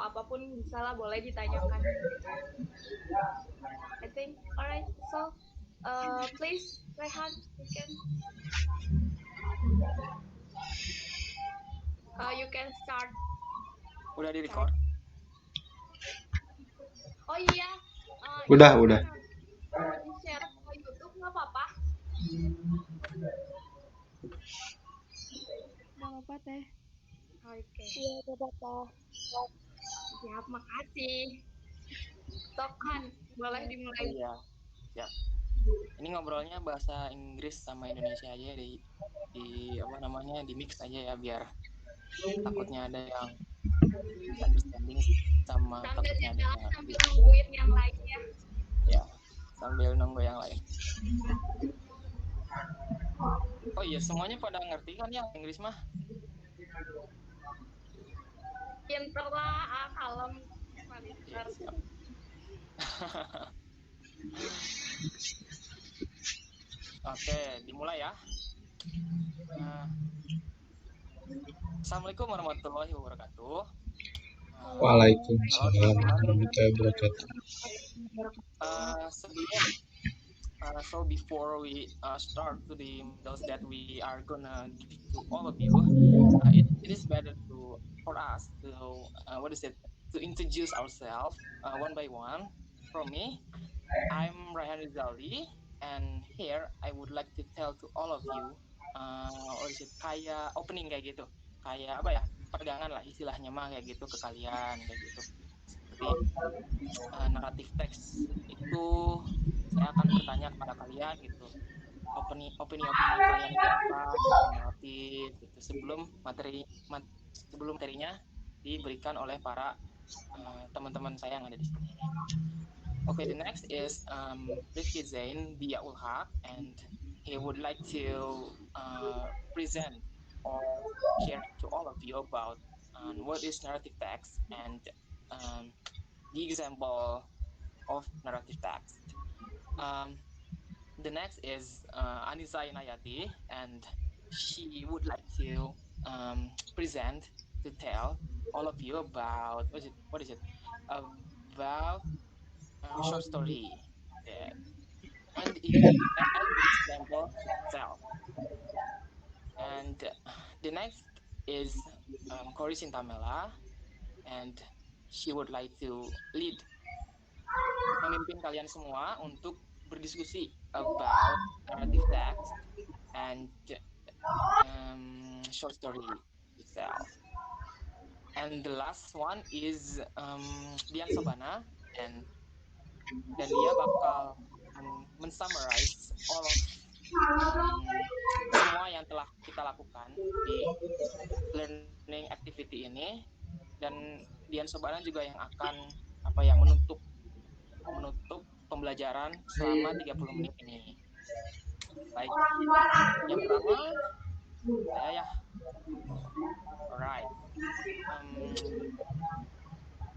apapun bisa lah, boleh ditanyakan. I think alright, so please Rehan, you can start. Udah di record? Oh iya, Udah. mau di share ke YouTube nggak apa-apa? Nggak apa-apa teh. Oke. Iya, nggak apa-apa. Siap, makasih. Tokan, boleh dimulai. Iya, siap. Ini ngobrolnya bahasa Inggris sama Indonesia aja di apa namanya, di mix aja ya, biar takutnya ada yang misunderstanding sama takutnya ada yang sambil nungguin yang lain ya. Ya, sambil nunggu yang lain. Oh iya, semuanya pada ngerti kan ya Inggris mah? Pinter lah, kalem. Iya, siap. Oke, dimulai ya. Assalamualaikum warahmatullahi wabarakatuh. Waalaikumsalam warahmatullahi wabarakatuh. So before we start to the those that we are gonna give to all of you, it is better for us to to introduce ourselves one by one. From me, I'm Rayhan Rizaldi, and here I would like to tell to all of you, kayak opening kayak gitu, kayak apa ya, pegangan lah istilahnya mah kayak gitu ke kalian kayak gitu. Seperti naratif teks itu saya akan bertanya kepada kalian gitu, opini kalian itu apa tentang naratif gitu sebelum materinya diberikan oleh para teman-teman saya yang ada di sini. Okay, the next is Rifki Zain Diaul Haq, and he would like to present or share to all of you about what is narrative text and the example of narrative text. The next is Anissa Inayati, and she would like to present to tell all of you about what is it about short story, yeah, and the example itself. And the next is Cory Sintamela, and she would like to memimpin kalian semua untuk berdiskusi about narrative text and short story itself. And the last one is Dian Sobana, dan dia bakal mensummarize all of semua yang telah kita lakukan di learning activity ini, dan Dian Sobana juga yang akan menutup pembelajaran selama 30 menit ini. Baik, yang pertama saya ya. Alright.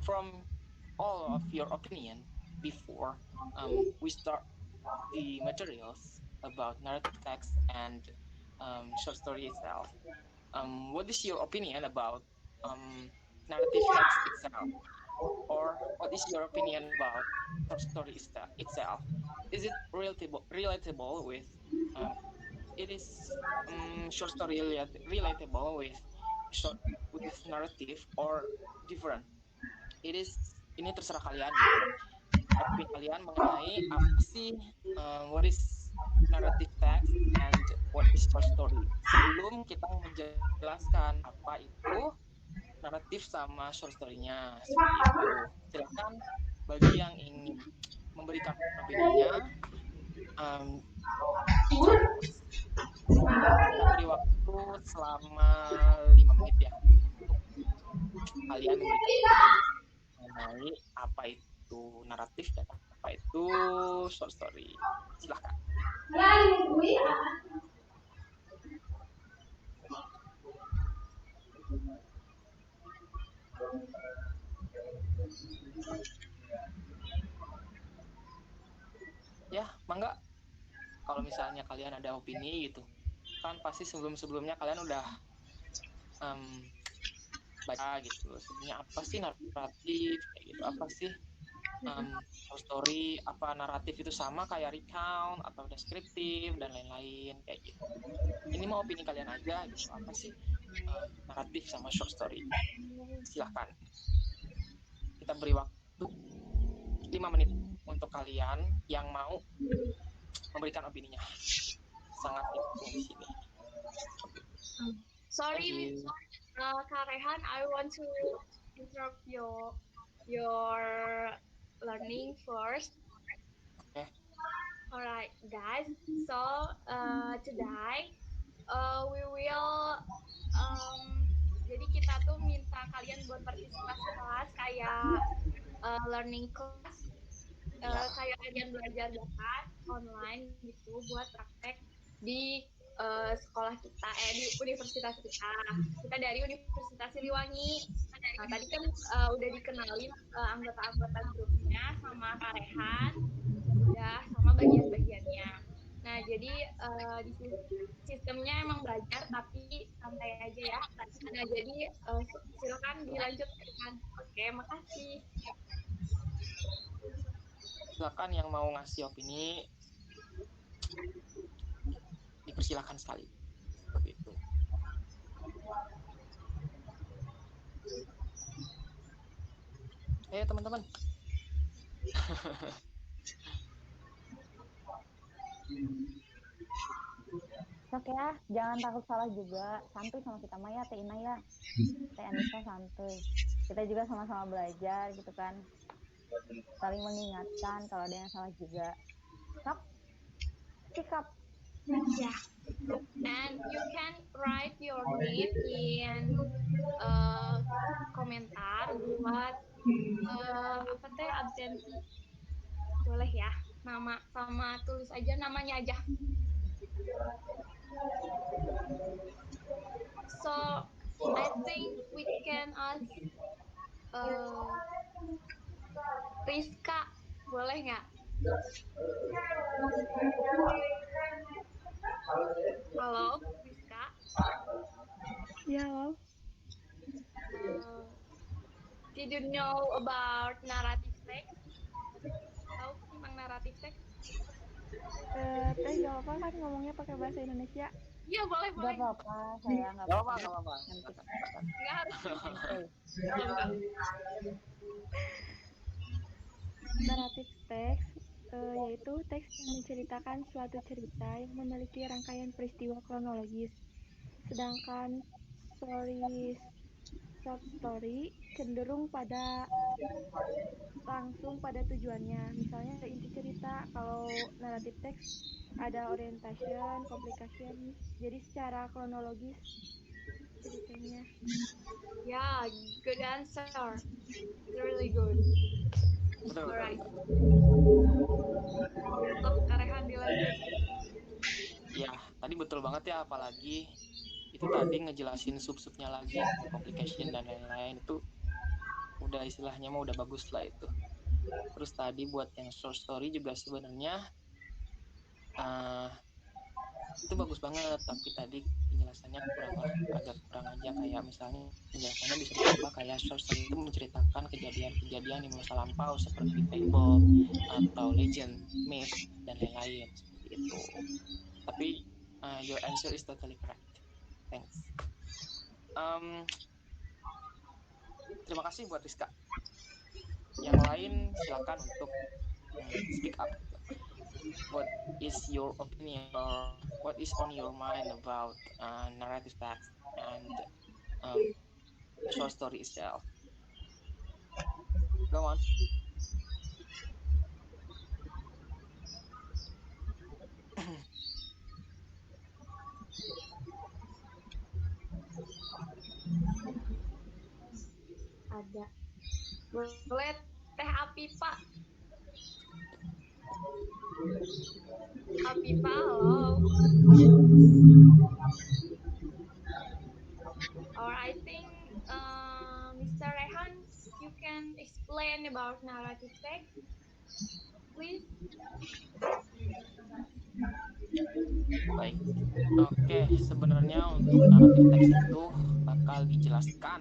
From all of your opinion before we start the materials about narrative text and short story itself, what is your opinion about narrative text itself? Or what is your opinion about short story itself? Is it relatable with short story relatable with narrative or different? Ini terserah kalian gitu. Opini kalian mengenai apa sih what is narrative text and what is short story. Sebelum kita menjelaskan apa itu naratif sama short story-nya, seperti itu. Silakan bagi yang ingin memberikan opininya, kita beri waktu selama 5 menit ya untuk kalian memberikan opini mengenai apa itu naratif dan apa itu short story. Silakan. Ya, mangga. Kalau misalnya kalian ada opini gitu, kan pasti sebelumnya kalian udah baca gitu, sebenarnya apa sih naratif kayak gitu, apa sih short story, apa naratif itu sama kayak recount atau deskriptif dan lain-lain kayak gitu. Ini mau opini kalian aja gitu, apa sih naratif sama short story. Silahkan, kita beri waktu 5 menit untuk kalian yang mau memberikan opininya. Sangat ditunggu di sini. Sorry, Kak Rehan, I want to interrupt your learning first. Okay. Alright, guys. So today we will jadi kita tuh minta kalian buat partisipasi kelas kayak learning class, kayak kalian belajar dapat online gitu buat praktek di sekolah kita, di universitas kita. Kita dari Universitas Siliwangi. Nah, tadi kan udah dikenalin anggota-anggota grupnya sama Kak Rehan, udah sama bagian-bagiannya. Nah, jadi di sistemnya emang belajar tapi santai aja ya. Nah, jadi silakan dilanjutkan. Oke, makasih. Silakan yang mau ngasih opini, dipersilakan sekali. Seperti itu. Ayo teman-teman. Oke ya, jangan takut salah juga. Santuy sama kita Maya, Teh Ina ya. Teh Anissa santuy. Kita juga sama-sama belajar gitu kan. Saling mengingatkan kalau ada yang salah juga. Kap, sikap. Yeah. And you can write your name in komentar buat apa teh absensi. Boleh ya, nama sama tulis aja namanya aja. So I think we can ask Rizka, boleh nggak? Halo, Rizka. Ya, halo. Did you know about narrative text? Tahu tentang narrative text? Teh gak apa-apa kan ngomongnya pakai bahasa Indonesia? Iya, boleh. Gak apa-apa, saya nggak apa-apa. Nggak harus. Narrative text yaitu teks yang menceritakan suatu cerita yang memiliki rangkaian peristiwa kronologis. Sedangkan short story cenderung langsung pada tujuannya. Misalnya inti cerita, kalau narrative text ada orientation, complication, jadi secara kronologis ceritanya. Yeah, good answer. It's really good. Betul. Alright. Sok Karehan dilanjut. Ya, tadi betul banget ya, apalagi itu tadi ngejelasin sub-subnya lagi, complication dan lain-lain, itu udah istilahnya mah udah bagus lah itu. Terus tadi buat yang short story juga sebenarnya itu bagus banget, tapi tadi penjelasannya agak kurang aja, kayak misalnya penjelasannya bisa ditambah kayak short story itu menceritakan kejadian-kejadian di masa lampau seperti fable atau legend, myth dan lain-lain seperti itu. Tapi your answer is totally correct. Thanks. Terima kasih buat Rizka. Yang lain silakan untuk speak up. What is your opinion, or what is on your mind about narrative text and short story itself? Go on. Ada. Boleh Teh Apipa. Apipa, halo. Or I think Mr. Rehan, you can explain about narrative text, please. Baik. Oke, sebenarnya untuk narrative text itu bakal dijelaskan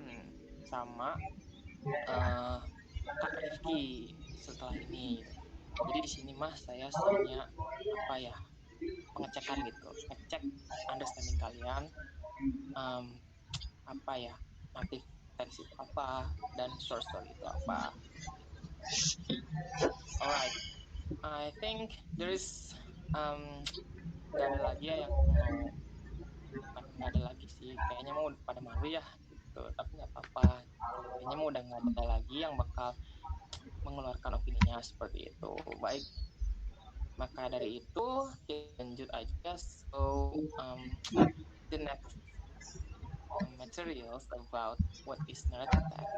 sama Kak Rifki setelah ini. Jadi di sini Mas saya hanya pengecekan gitu, ngecek understanding kalian, native text itu apa dan short story itu apa. Alright, I think there is nggak ada lagi ya yang mau, bukan nggak ada lagi sih, kayaknya mau pada malu ya gitu, tapi nggak apa-apa. Kayaknya mau udah nggak ada lagi yang bakal mengeluarkan opininya seperti itu. Baik, maka dari itu kita lanjut aja. So the next materials about what is narrative text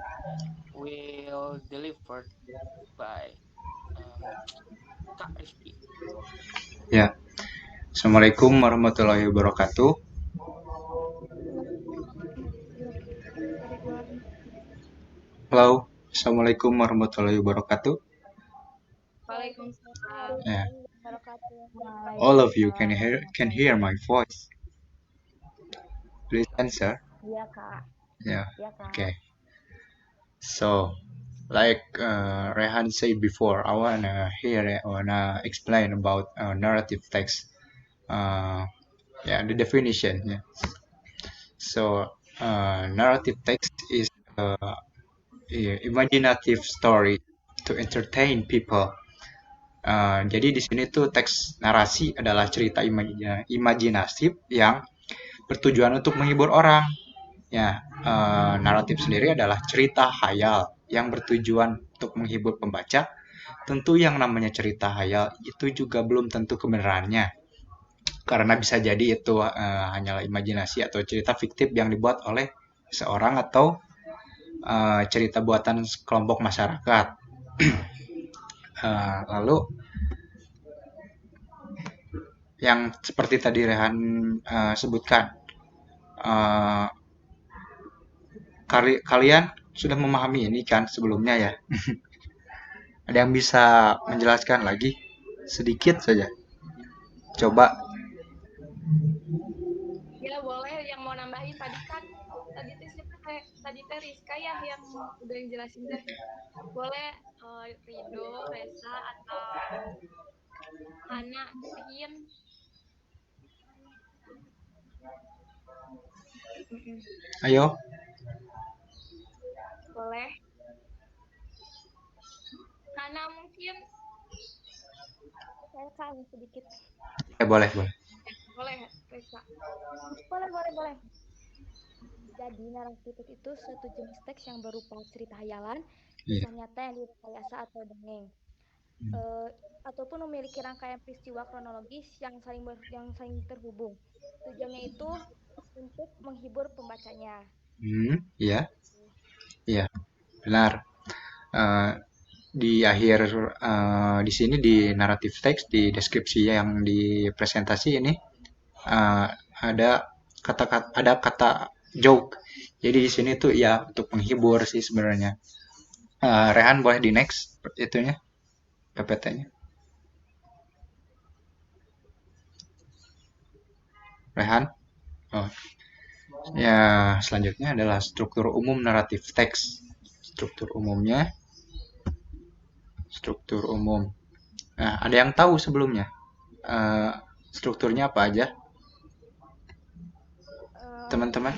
will delivered by Kak Rifki. Ya. Assalamualaikum warahmatullahi wabarakatuh. Halo. Assalamualaikum warahmatullahi wabarakatuh. Waalaikumsalam. Yeah. All of you can hear my voice. Please answer. Iya, Kak. Yeah. Iya, Kak. Okay. So, like Rehan said before, I wanna explain about narrative text. The definition. Yeah. So, narrative text is imaginative story to entertain people. Jadi di sini tuh teks narasi adalah cerita imajinatif yang bertujuan untuk menghibur orang. Ya, naratif sendiri adalah cerita hayal yang bertujuan untuk menghibur pembaca. Tentu yang namanya cerita hayal itu juga belum tentu kebenarannya. Karena bisa jadi itu hanyalah imajinasi atau cerita fiktif yang dibuat oleh seorang atau cerita buatan kelompok masyarakat. Lalu yang seperti tadi Rehan sebutkan, kalian sudah memahami ini kan sebelumnya ya? Ada yang bisa menjelaskan lagi? Sedikit saja. Coba. Ya boleh, yang mau nambahin tadi kan tadi teh Rizka ya yang udah yang jelasin teh. Boleh Rido, Reza atau Hana jelasin. Ayo. Boleh. Hana mungkin. Saya Kak sedikit. Boleh. Boleh, Reza. Boleh. Jadi naratif itu suatu jenis teks yang berupa cerita hayalan, kisah nyata yang direkayasa atau dongeng, ataupun memiliki rangkaian peristiwa kronologis yang saling terhubung. Tujuannya itu untuk menghibur pembacanya. Iya, benar. Di akhir di sini di naratif teks di deskripsi yang di presentasi ini ada kata joke. Jadi di sini tuh ya untuk menghibur sih sebenarnya. Rehan boleh di next itunya PPT-nya. Rehan. Ya, selanjutnya adalah struktur umum naratif teks. Struktur umumnya. Struktur umum. Nah, ada yang tahu sebelumnya? Strukturnya apa aja? Teman-teman?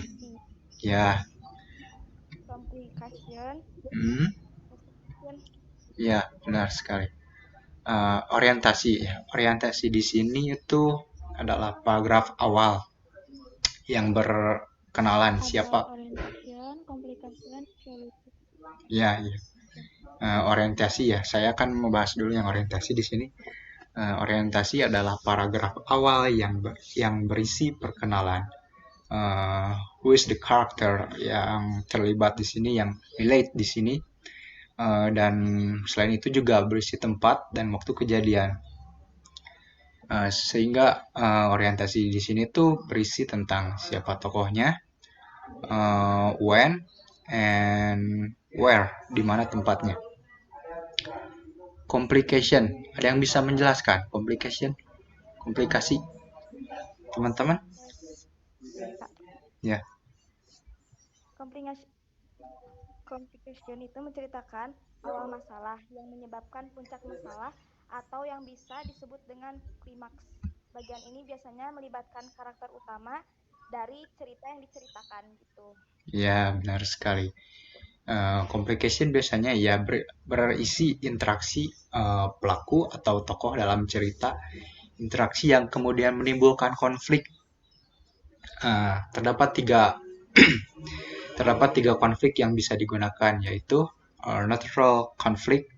Ya. Complication. Ya, benar sekali. Orientasi di sini itu adalah paragraf awal yang berkenalan siapa. Orientation, complication, solution. Ya. Orientasi ya. Saya akan membahas dulu yang orientasi di sini. Orientasi adalah paragraf awal yang berisi perkenalan. Who is the character yang terlibat di sini, yang relate di sini. Dan selain itu juga berisi tempat dan waktu kejadian. Sehingga orientasi di sini tuh berisi tentang siapa tokohnya, when and where, di mana tempatnya. Complication, ada yang bisa menjelaskan komplikasi, teman-teman? Ya. complication itu menceritakan awal masalah yang menyebabkan puncak masalah atau yang bisa disebut dengan klimaks. Bagian ini biasanya melibatkan karakter utama dari cerita yang diceritakan gitu. Ya, benar sekali. Complication biasanya ya berisi interaksi pelaku atau tokoh dalam cerita, interaksi yang kemudian menimbulkan konflik. Terdapat tiga konflik yang bisa digunakan, yaitu natural conflict,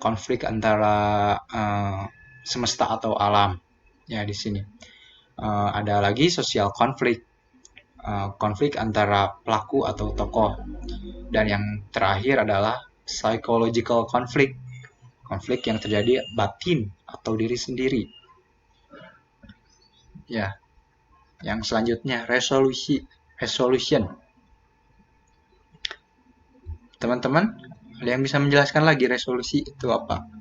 konflik antara semesta atau alam. Ya, di sini ada lagi social conflict, konflik antara pelaku atau tokoh. Dan yang terakhir adalah psychological conflict, konflik yang terjadi batin atau diri sendiri. Ya, yang selanjutnya resolution. Teman-teman, ada yang bisa menjelaskan lagi resolusi itu apa?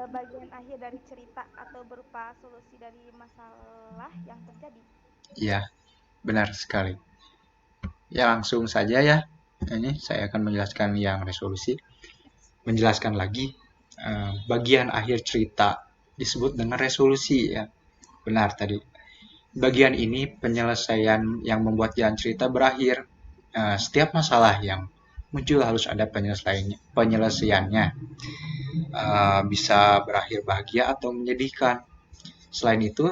Bagian akhir dari cerita atau berupa solusi dari masalah yang terjadi. Ya, benar sekali. Ya, langsung saja ya. Ini saya akan menjelaskan yang resolusi. Menjelaskan lagi, bagian akhir cerita disebut dengan resolusi ya. Benar tadi. Bagian ini penyelesaian yang membuat jalan cerita berakhir. Setiap masalah yang muncul harus ada penyelesaiannya. Bisa berakhir bahagia atau menyedihkan. Selain itu,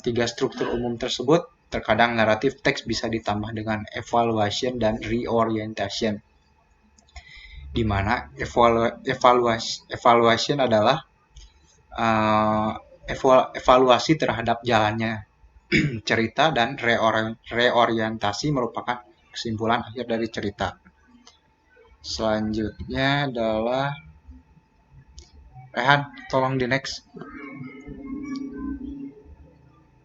tiga struktur umum tersebut, terkadang naratif teks bisa ditambah dengan evaluation dan reorientation. Di mana evaluation adalah evaluasi terhadap jalannya cerita, dan reorientasi merupakan kesimpulan akhir dari cerita. Selanjutnya adalah Rehan, tolong di next.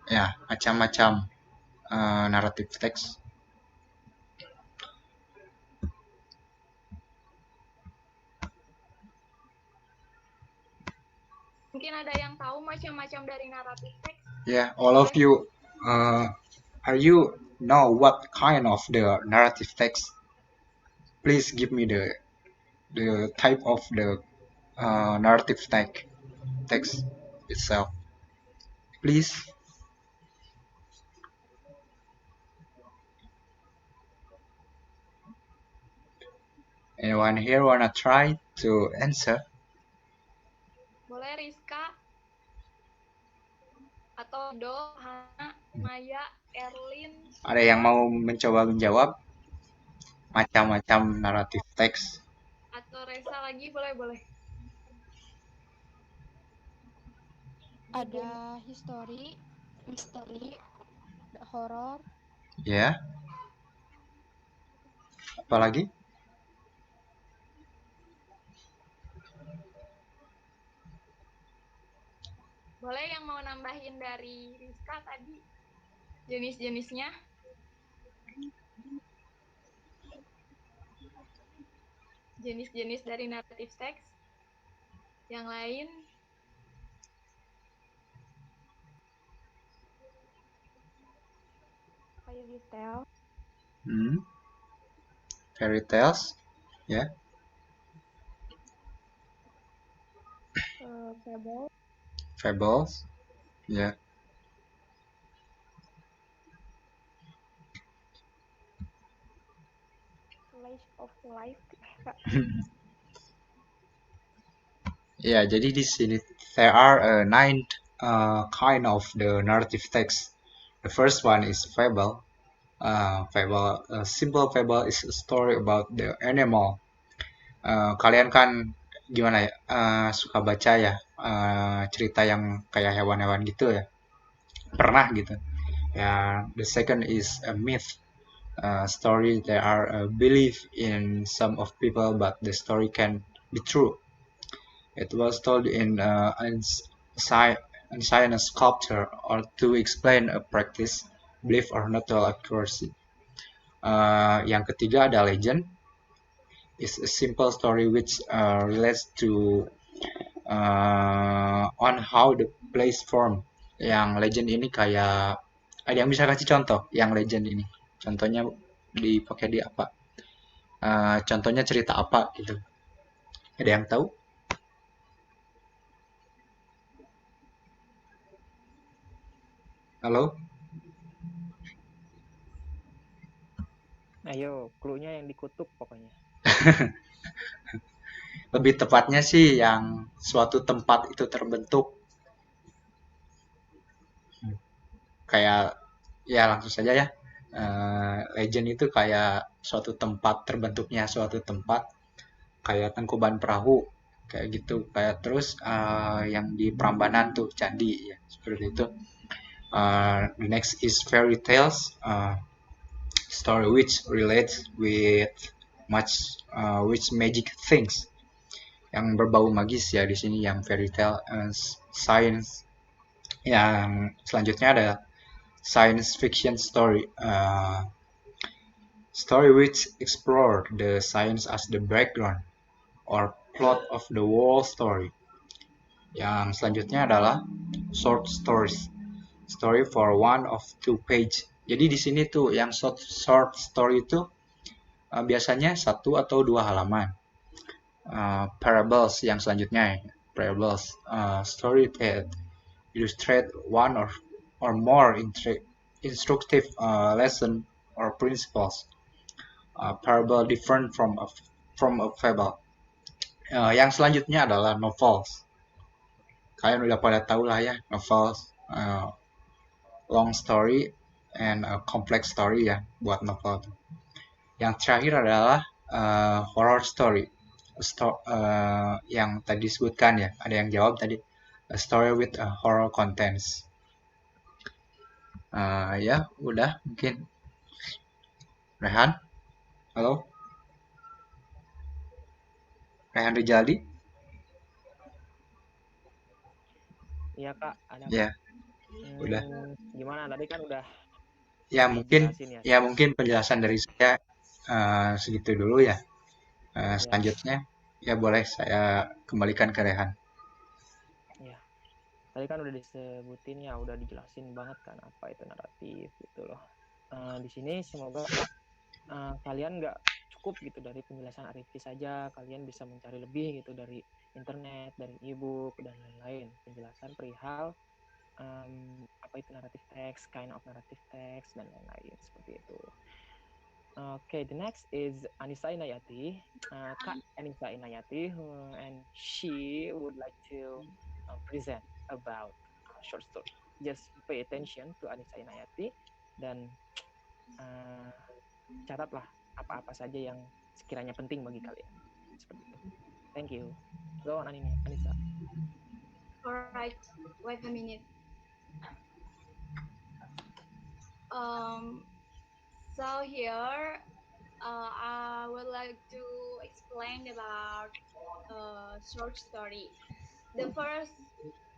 Ya, macam-macam naratif teks. Mungkin ada yang tahu macam-macam dari naratif teks? Yeah, all of you, are you know what kind of the narrative text? Please give me the type of the narrative text itself. Please. Anyone here wanna try to answer? Boleh Rizka? Atau Do, Hana, Maya, Erlin? Ada yang mau mencoba menjawab? Macam-macam naratif teks. Atau Resa lagi, boleh. Ada history, misteri, horror. Ya. Apalagi? Boleh yang mau nambahin dari Rizka tadi? Jenis-jenisnya? Jenis-jenis dari naratif teks? Yang lain? Fairy tale. Fairy tales, ya. Fables, ya. Slice of life. Ya, jadi di sini there are 9 kind of the narrative text. The first one is fable. Fable, simple fable is a story about the animal. Kalian kan gimana ya? Suka baca ya cerita yang kayak hewan-hewan gitu ya? Pernah gitu. Ya, the second is a myth. Story there are a belief in some of people, but the story can be true. It was told in science sculpture or to explain a practice, belief or natural accuracy. Yang ketiga ada legend. It's a simple story which relates to on how the place form. Yang legend ini kayak Ada yang bisa kasih contoh yang legend ini? Contohnya dipakai di apa? Contohnya cerita apa gitu? Ada yang tahu? Halo? Ayo, clue-nya yang dikutuk pokoknya. Lebih tepatnya sih yang suatu tempat itu terbentuk. Kayak ya langsung saja ya. Legend itu kayak suatu tempat terbentuknya suatu tempat kayak Tangkuban Perahu kayak gitu kayak terus yang di Prambanan tuh candi ya seperti itu. The next is fairy tales, story which relates with much which magic things yang berbau magis ya di sini yang fairy tale. Science yang selanjutnya ada science fiction story, story which explore the science as the background or plot of the whole story. Yang selanjutnya adalah short stories, story for one of two page. Jadi di sini tuh yang short story itu biasanya satu atau dua halaman. Parables yang selanjutnya, parables, story that illustrate one or more instructive lesson or principles. Parable different from a fable. Yang selanjutnya adalah novels. Kalian udah pada tahu lah ya, novels, long story and a complex story ya buat novel. Yang terakhir adalah horror story. Yang tadi disebutkan ya, ada yang jawab tadi, a story with a horror contents. Ya, udah mungkin. Rehan, halo? Rehan Rijali? Iya Kak, ada Ya, Kak. udah. Gimana tadi kan udah Ya mungkin, dijelasin ya mungkin penjelasan dari saya segitu dulu ya. Ya. Selanjutnya, ya boleh saya kembalikan ke Rehan. Ya, tadi kan udah disebutin ya, udah dijelasin banget kan apa itu naratif gitu loh. Di sini semoga kalian nggak cukup gitu dari penjelasan Arifi saja, kalian bisa mencari lebih gitu dari internet, dari ebook dan lain-lain, penjelasan perihal apa itu naratif text, kind of narrative text dan lain-lain seperti itu. Okay, the next is Anissa Inayati, Kak Anissa Inayati, and she would like to present about short story. Just pay attention to Anissa Inayati dan catatlah apa-apa saja yang sekiranya penting bagi kalian. Seperti itu. Thank you. Go on, Anissa. Alright, wait a minute. So here, I would like to explain about short story. The first,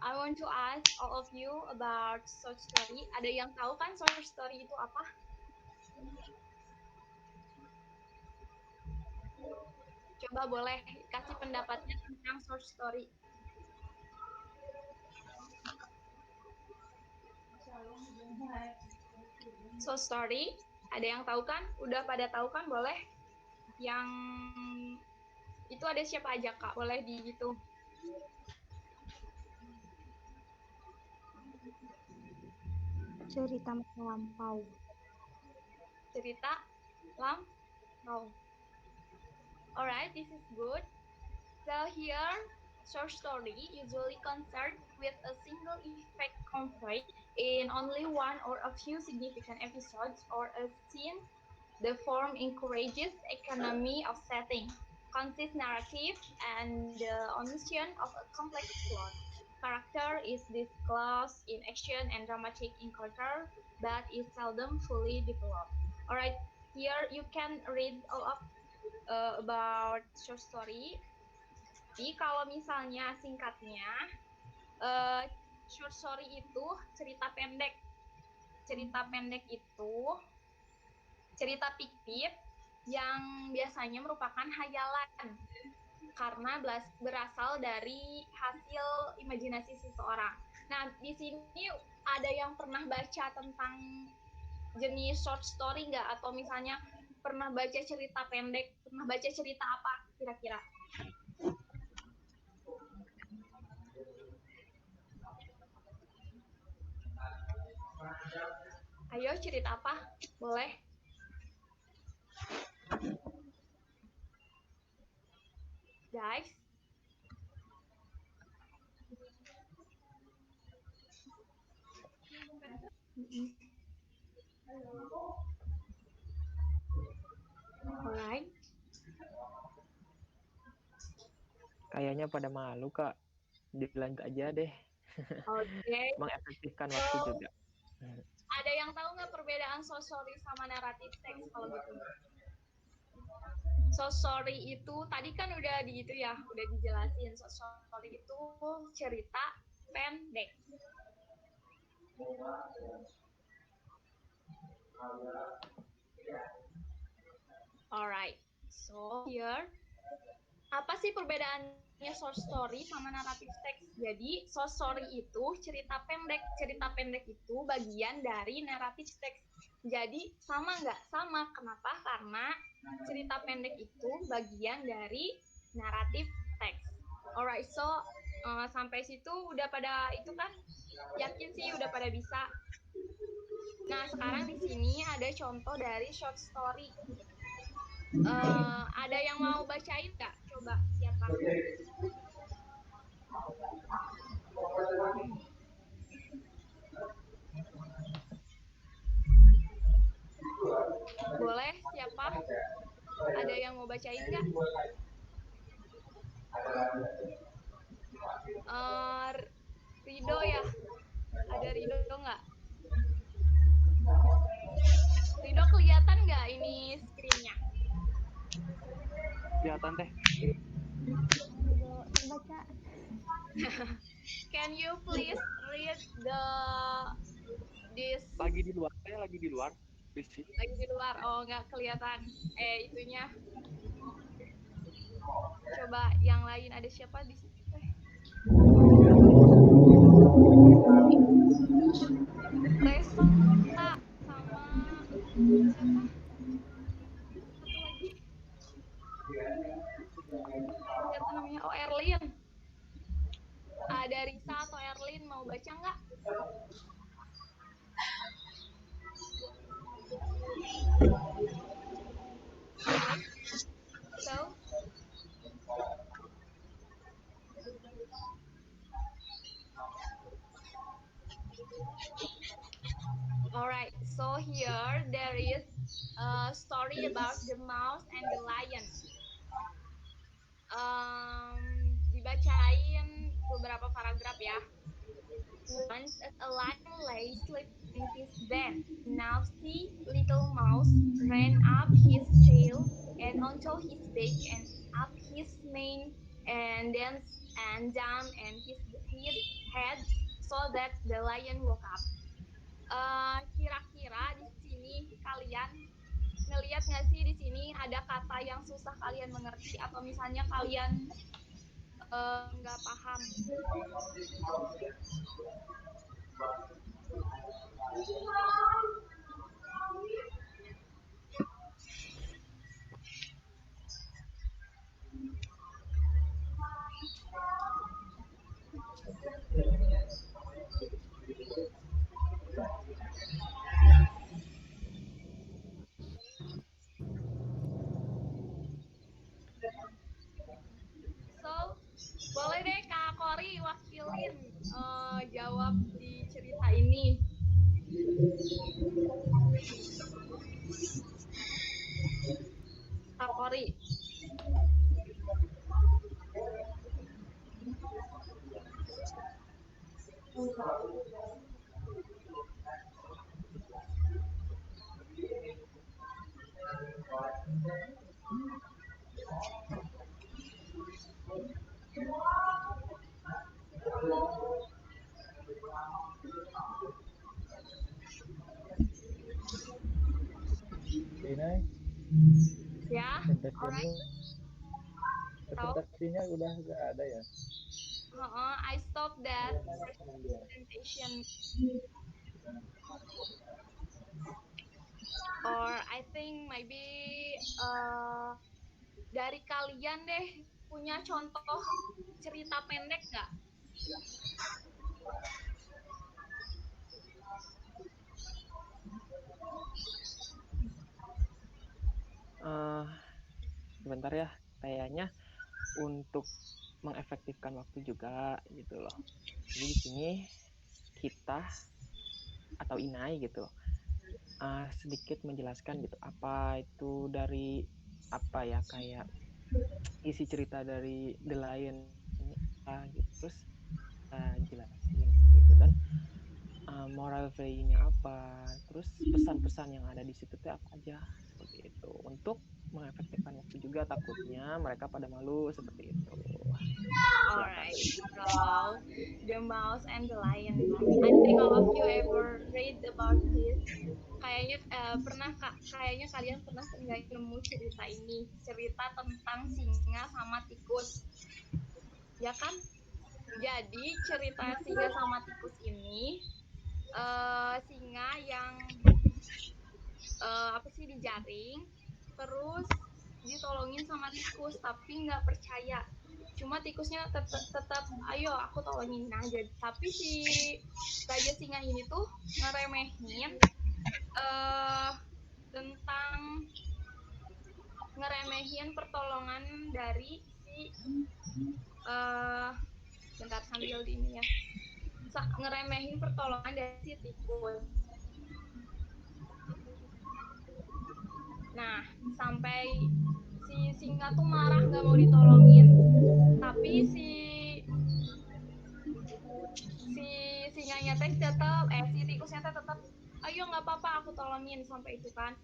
I want to ask all of you about short story. Ada yang tahu kan short story itu apa? Coba boleh kasih pendapatnya tentang short story. Short story, ada yang tahu kan? Udah pada tahu kan? Boleh? Yang itu ada siapa aja Kak? Boleh di gitu. Cerita masa lampau. Cerita lampau. Alright, this is good. So here, short story usually concerned with a single effect conveyed in only one or a few significant episodes or a scene. The form encourages economy of setting, consist narrative, and the omission of a complex plot. Character is disclosed in action and dramatic encounter, but is seldom fully developed. Alright, here you can read all of about short story. Jadi kalau misalnya singkatnya, short story itu cerita pendek. Cerita pendek itu cerita fiktif yang biasanya merupakan hayalan karena berasal dari hasil imajinasi seseorang. Nah, di sini ada yang pernah baca tentang jenis short story nggak? Atau misalnya pernah baca cerita pendek? Pernah baca cerita apa kira-kira? Ayo cerita apa? Boleh? Guys? Alright. Kayaknya pada malu, Kak. Dilanjut aja deh. Oke. Mengefektifkan waktu juga. Ada yang tahu nggak perbedaan short story sama naratif teks kalau gitu? Short story itu tadi kan udah udah dijelasin. Short story itu cerita pendek. Alright, so here apa sih perbedaannya short story sama naratif teks? Jadi short story itu cerita pendek. Cerita pendek itu bagian dari naratif teks. Jadi sama nggak? Sama. Kenapa? Karena cerita pendek itu bagian dari naratif teks. Alright, so sampai situ udah pada itu kan? Yakin sih udah pada bisa. Nah sekarang di sini ada contoh dari short story. Ada yang mau bacain nggak? Coba siapa? Boleh siapa? Ada yang mau bacain nggak? Rido ya? Ada Rido nggak? Rido kelihatan nggak ini screen-nya? Kelihatan teh. Baca. Can you please read this? Lagi di luar, saya lagi di luar. Lagi di luar. Oh, nggak kelihatan. Itunya. Coba yang lain ada siapa di situ? Resa sama siapa? Satu lagi. Siapa namanya? Oh, Erlin. Ada Risa atau Erlin mau baca nggak? Guys, so alright, so here there is a story about the mouse and the lion. Dibacain beberapa paragraf ya. Once a lion lay asleep in his bed. Naughty little mouse ran up his tail and onto his back and up his mane and then and down and his head so that the lion woke up. Kira-kira di sini kalian ngelihat nggak sih di sini ada kata yang susah kalian mengerti atau misalnya kalian nggak paham? So, boleh deh Kak Kori wakilin jawab di cerita ini. Kak Kori. Ini Ya, alright. presentasinya udah nggak ada ya? I stopped that presentation, or I think maybe dari kalian deh punya contoh cerita pendek nggak? Sebentar ya, kayaknya untuk mengefektifkan waktu juga gitu loh. Jadi di sini kita atau Inai gitu sedikit menjelaskan gitu apa itu dari apa ya kayak isi cerita dari The Lion gitu. Terus jelasin gitu dan moral value-nya apa, terus pesan-pesan yang ada di situ tuh apa aja seperti itu untuk mengefektifkan waktu juga, takutnya mereka pada malu seperti itu. Silakan. Alright, so the mouse and the lion. I think all of you ever read about this. Kayaknya kayaknya kalian pernah nggak nemu cerita ini, cerita tentang singa sama tikus, ya kan? Jadi cerita singa sama tikus ini, singa yang dijaring, terus ditolongin sama tikus, tapi nggak percaya. Cuma tikusnya tetap, ayo aku tolongin aja. Tapi si raja singa ini tuh ngeremehin tentang pertolongan dari si bentar sambil di ini ya, ngeremehin pertolongan dari si tikus. Nah, sampai si singa tuh marah nggak mau ditolongin, tapi si singanya teh tetap si tikusnya teh tetap, ayo nggak apa-apa aku tolongin. Sampai itu kan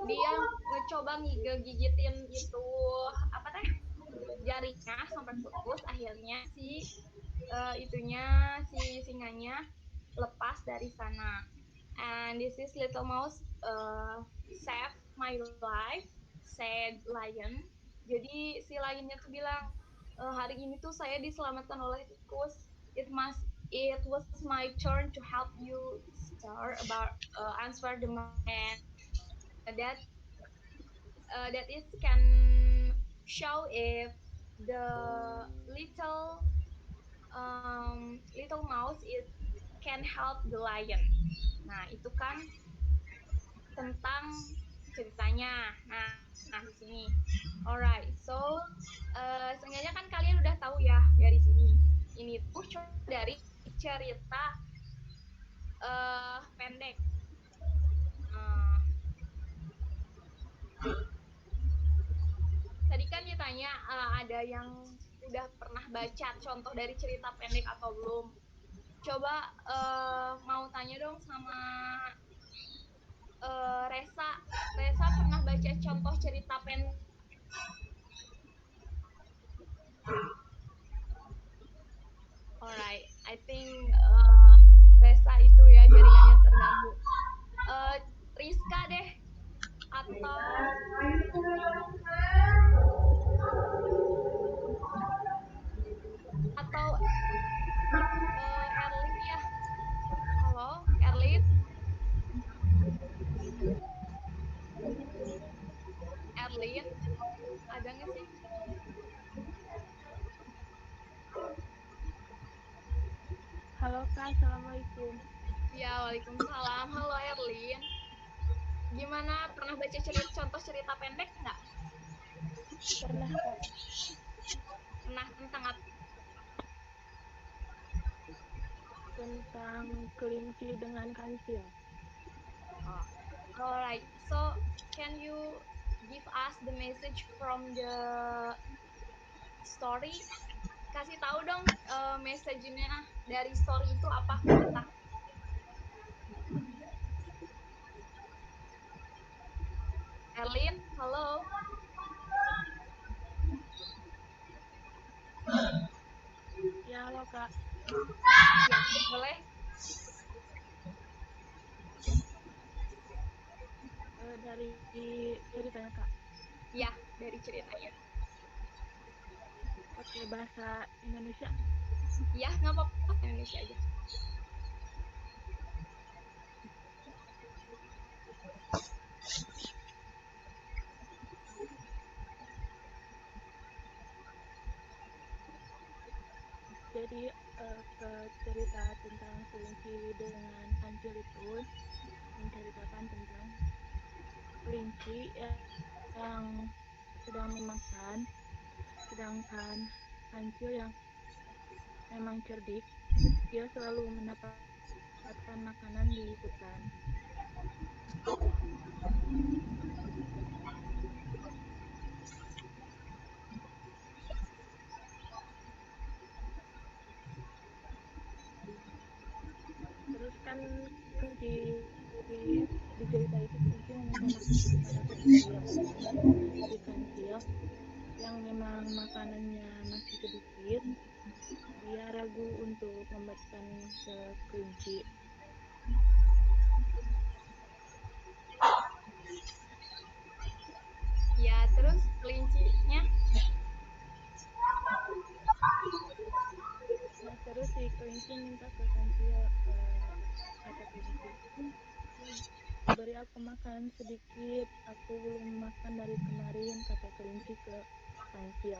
dia ngecoba gigitin itu apa teh jaringnya sampai putus. Akhirnya si singanya lepas dari sana. And this is Little Mouse save my life, said Lion. Jadi si lionnya tuh bilang, hari ini tuh saya diselamatkan oleh tikus. It was my turn to help you, sir, about answer the man. That is can show if the little little mouse it can help the lion. Nah, itu kan tentang ceritanya. Nah di sini. Alright, so seenggaknya kan kalian udah tahu ya dari sini. Ini tuh dari cerita pendek. Tadi kan ditanya ada yang udah pernah baca contoh dari cerita pendek atau belum. Coba mau tanya dong sama Resa. Resa pernah baca contoh cerita pendek? Alright, I think Resa itu ya jaringannya terganggu. Rizka deh, atau Erlin ya. Halo, Erlin? Erlin, ada nggak sih? Halo Kak, Assalamualaikum. Ya, waalaikumsalam. Halo Erlin. Gimana, pernah baca contoh cerita pendek nggak? Pernah Kak. Pernah tentang apa? Tentang kelinci dengan kancil. Oh. Alright, so can you give us the message from the story? Kasih tahu dong message-nya dari story itu apa ke kita. Erlin, halo. Ya, halo Kak. Ya, boleh. Dari ceritanya Kak. Ya, dari ceritanya. Pakai bahasa Indonesia. Ya, nggak apa-apa Indonesia aja. Jadi ke cerita tentang kelinci dengan kancil itu menceritakan tentang kelinci yang sedang memakan, sedangkan kancil yang memang cerdik, dia selalu mendapatkan makanan di hutan. Terus kan di di cerita itu kelinci meminta makanan kepada kancil. Tapi kancil yang memang makanannya masih sedikit, dia ragu untuk memberikan ke kelinci. Ya, terus kelincinya Nah, terus si kelinci minta ke kancil, kata kelinci, beri aku makan sedikit, aku belum makan dari kemarin, kata kelinci ke kancil.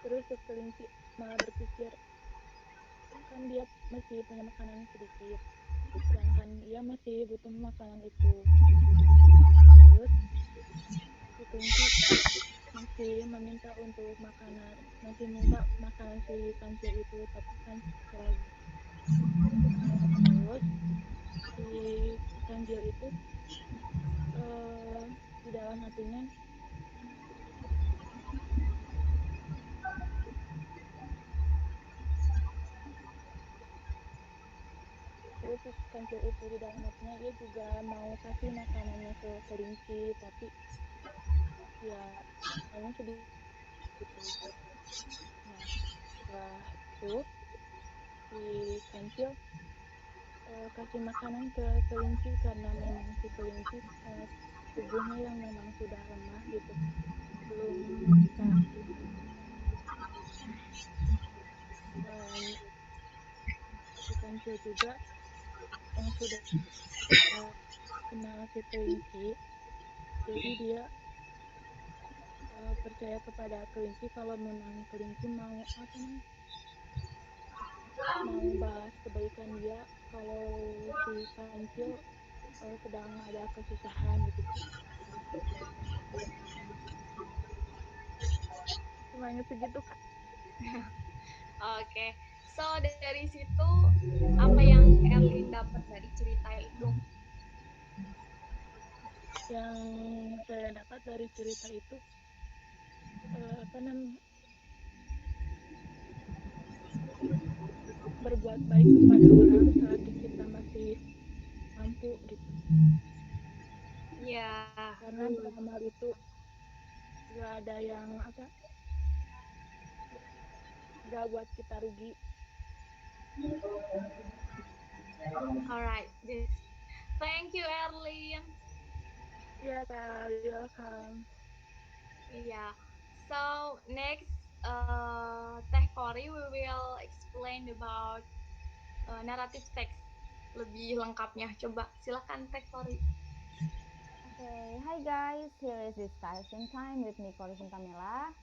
Terus si kelinci malah berpikir, kan dia masih punya makanan sedikit, sedangkan ia masih butuh makanan itu. Terus si kelinci masih meminta untuk makanan, masih minta makanan si kancil itu, tapi kancil ragu. Terus si kancil itu di dalam hatinya, terus si kancil itu di dalam hatinya dia juga mau kasih makanannya ke kelinci, tapi ya hanya sedikit gitu. Nah, setelah itu si kancil kasih makanan ke kelinci karena memang si kelinci tubuhnya yang memang sudah lemah gitu, belum bisa. Dan si kancil juga yang sudah kenal si kelinci, jadi dia percaya kepada kelinci kalau memang kelinci mau apa namanya, mau balas kebaikan dia kalau si kancil sedang ada kesusahan gitu. Cumanya segitu Kak. oke. So dari situ apa yang Erlin dapat dari cerita itu? Yang saya dapat dari cerita itu apa namanya, berbuat baik kepada orang selagi kita masih mampu gitu, Ya, karena beramal itu gak ada yang apa, gak buat kita rugi. alright. Thank you Erlin. Ya Kak, welcome. Yeah. So next, Teh Kori we will explain about narrative text lebih lengkapnya. Coba silakan Teh Kori. Okay, hi guys, here is discussion time with me, Cory Camila.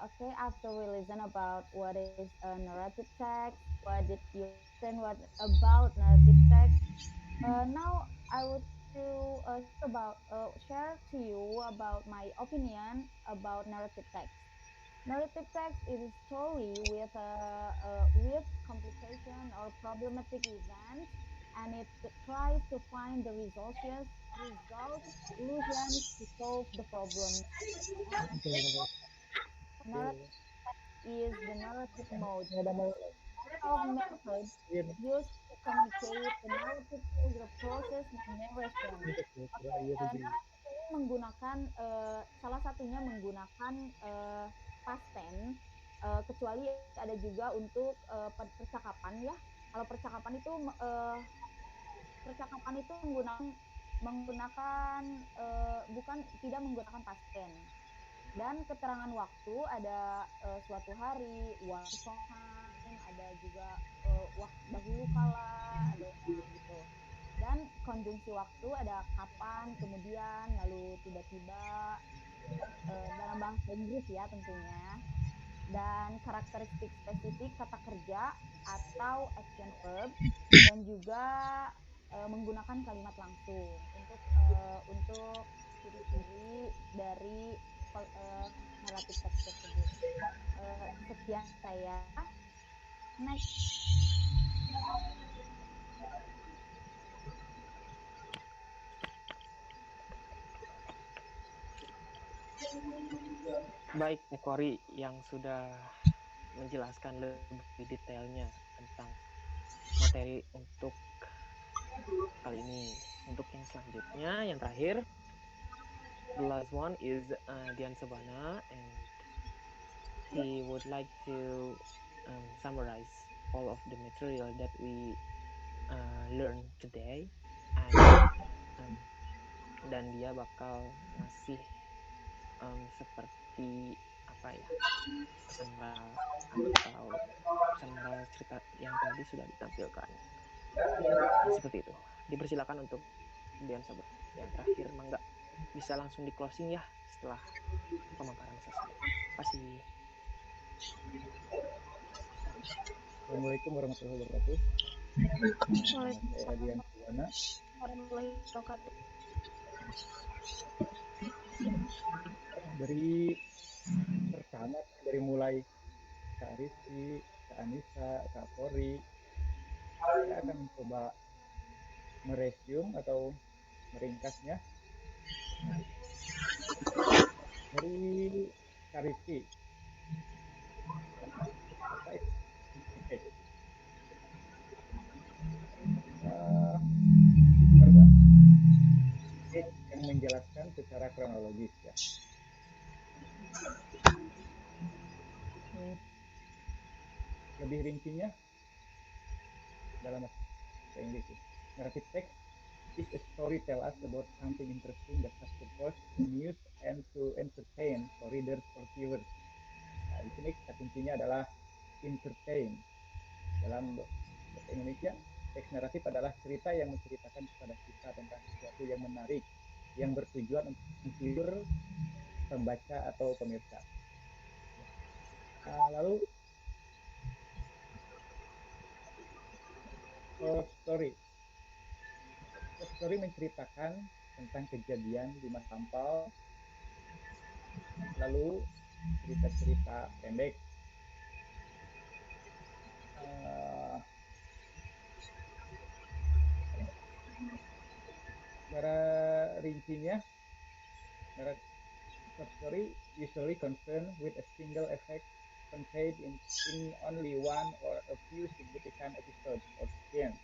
Okay, after we listen about what is a narrative text, what did you understand what about narrative text? Now I would to share to you about my opinion about narrative text. Narrative text is a story with complication or problematic events, and it tries to find the solutions to solve the problems. And narrative is the narrative mode of method used to communicate the narrative through the process narration. Oke, narasi ini menggunakan salah satunya menggunakan past tense, kecuali ada juga untuk percakapan ya. Kalau percakapan itu menggunakan menggunakan bukan tidak menggunakan past tense. Dan keterangan waktu ada suatu hari, once upon a time, ada juga waktu dahulu kala, ada gitu. Dan konjungsi waktu ada kapan, kemudian, lalu tiba-tiba, dalam bahasa Inggris ya tentunya. Dan karakteristik spesifik kata kerja atau action verb, dan juga menggunakan kalimat langsung untuk ciri-ciri dari naratif teks tersebut. Sekian saya. Next. Baik, Kori yang sudah menjelaskan lebih detailnya tentang materi untuk kali ini. Untuk yang selanjutnya, yang terakhir, the last one is Dian Sabana, and he would like to summarize all of the material that we learn today, and dan dia bakal ngasih seperti apa ya, pesan moral atau pesan moral cerita yang tadi sudah ditampilkan. Seperti itu. Dipersilakan untuk Dian Sabar. Yang terakhir, mangga bisa langsung di closing ya setelah pemaparan selesai. Terima kasih. Assalamualaikum warahmatullahi wabarakatuh. Saya Dian Sabana. Warahmatullahi wabarakatuh. Dari pertama, dari mulai Kak Rizky, Kak Anissa, Kak Kori, saya akan coba meresume atau meringkasnya. Dari Kak Rizky, apa itu? Yang menjelaskan secara kronologis ya. Lebih rincinya dalam bahasa Inggris, narrative text is a story tell us about something interesting that has purpose, amuse, and to entertain for readers or viewers. Nah, di sini kata kuncinya adalah entertain. Dalam bahasa Indonesia, teks naratif adalah cerita yang menceritakan kepada kita tentang sesuatu yang menarik, yang bertujuan untuk menghibur pembaca atau pemirsa. Lalu story menceritakan tentang kejadian di masa lampau, lalu cerita-cerita pendek. Cara rincinya, short story usually concerned with a single effect contained in only one or a few significant episodes or scenes.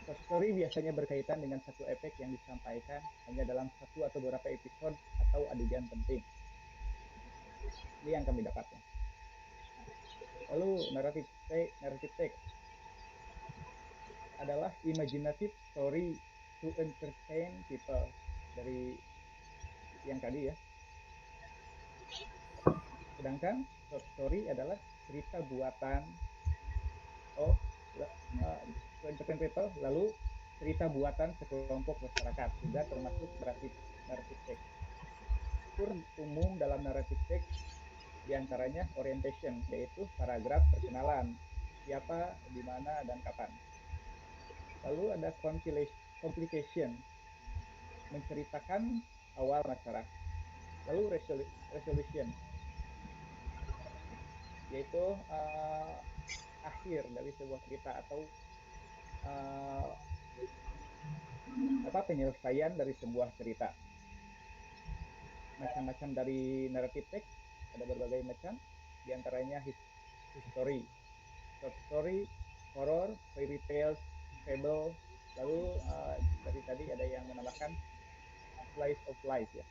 Short story biasanya berkaitan dengan satu efek yang disampaikan hanya dalam satu atau beberapa episode atau adegan penting. Ini yang kami dapatkan. Lalu narrative text adalah imaginative story to entertain people, dari yang tadi ya. Sedangkan short story adalah cerita buatan to entertain people, lalu cerita buatan sekelompok masyarakat juga termasuk narrative text. Umum dalam narrative text diantaranya orientation, yaitu paragraf perkenalan, siapa, di mana, dan kapan. Lalu ada complication, menceritakan awal masalah. Lalu resolution, yaitu akhir dari sebuah cerita atau penyelesaian dari sebuah cerita. Macam-macam dari narrative text ada berbagai macam, diantaranya history, short story, horror, fairy tales, fable. Lalu dari tadi ada yang menambahkan slice of life ya.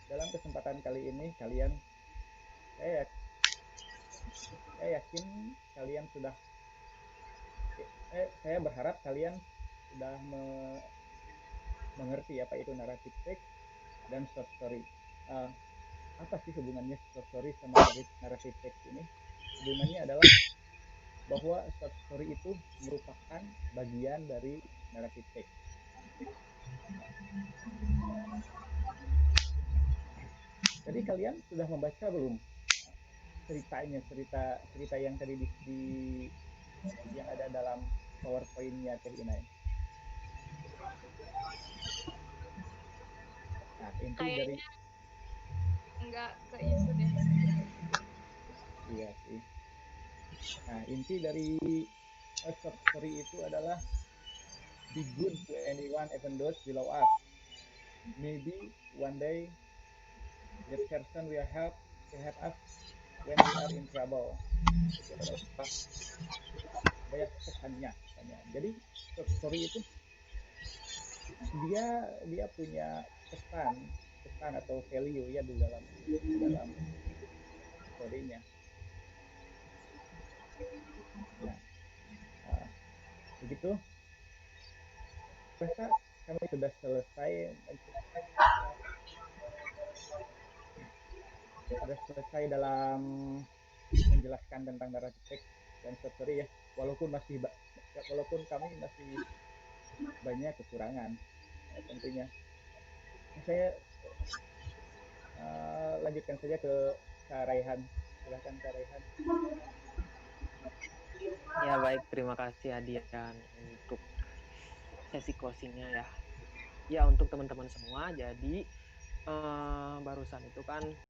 Dalam kesempatan kali ini kalian saya yakin kalian sudah saya berharap kalian sudah mengerti apa itu narrative text dan short story. Apa sih hubungannya short story sama narrative text ini? Hubungannya adalah bahwa short story itu merupakan bagian dari narrative text. Jadi kalian sudah membaca belum ceritanya, cerita yang tadi yang ada dalam PowerPoint-nya Teh Inai? Nah, inti dari enggak ke itu deh. Iya sih. Nah, inti dari short story itu adalah be good to anyone even those below us. Maybe one day that person will help us when we are in trouble. Itu adalah banyak pesannya. Jadi short story itu dia punya pesan atau value ya di dalam story-nya. Nah, begitu. Rasa kami sudah selesai dalam menjelaskan tentang narrative text dan short story ya. Walaupun kami masih banyak kekurangan tentunya. Saya lanjutkan saja ke Kak Raihan. Silakan Kak Raihan. Ya baik, terima kasih Adian untuk sesi closingnya ya. Ya untuk teman-teman semua, jadi barusan itu kan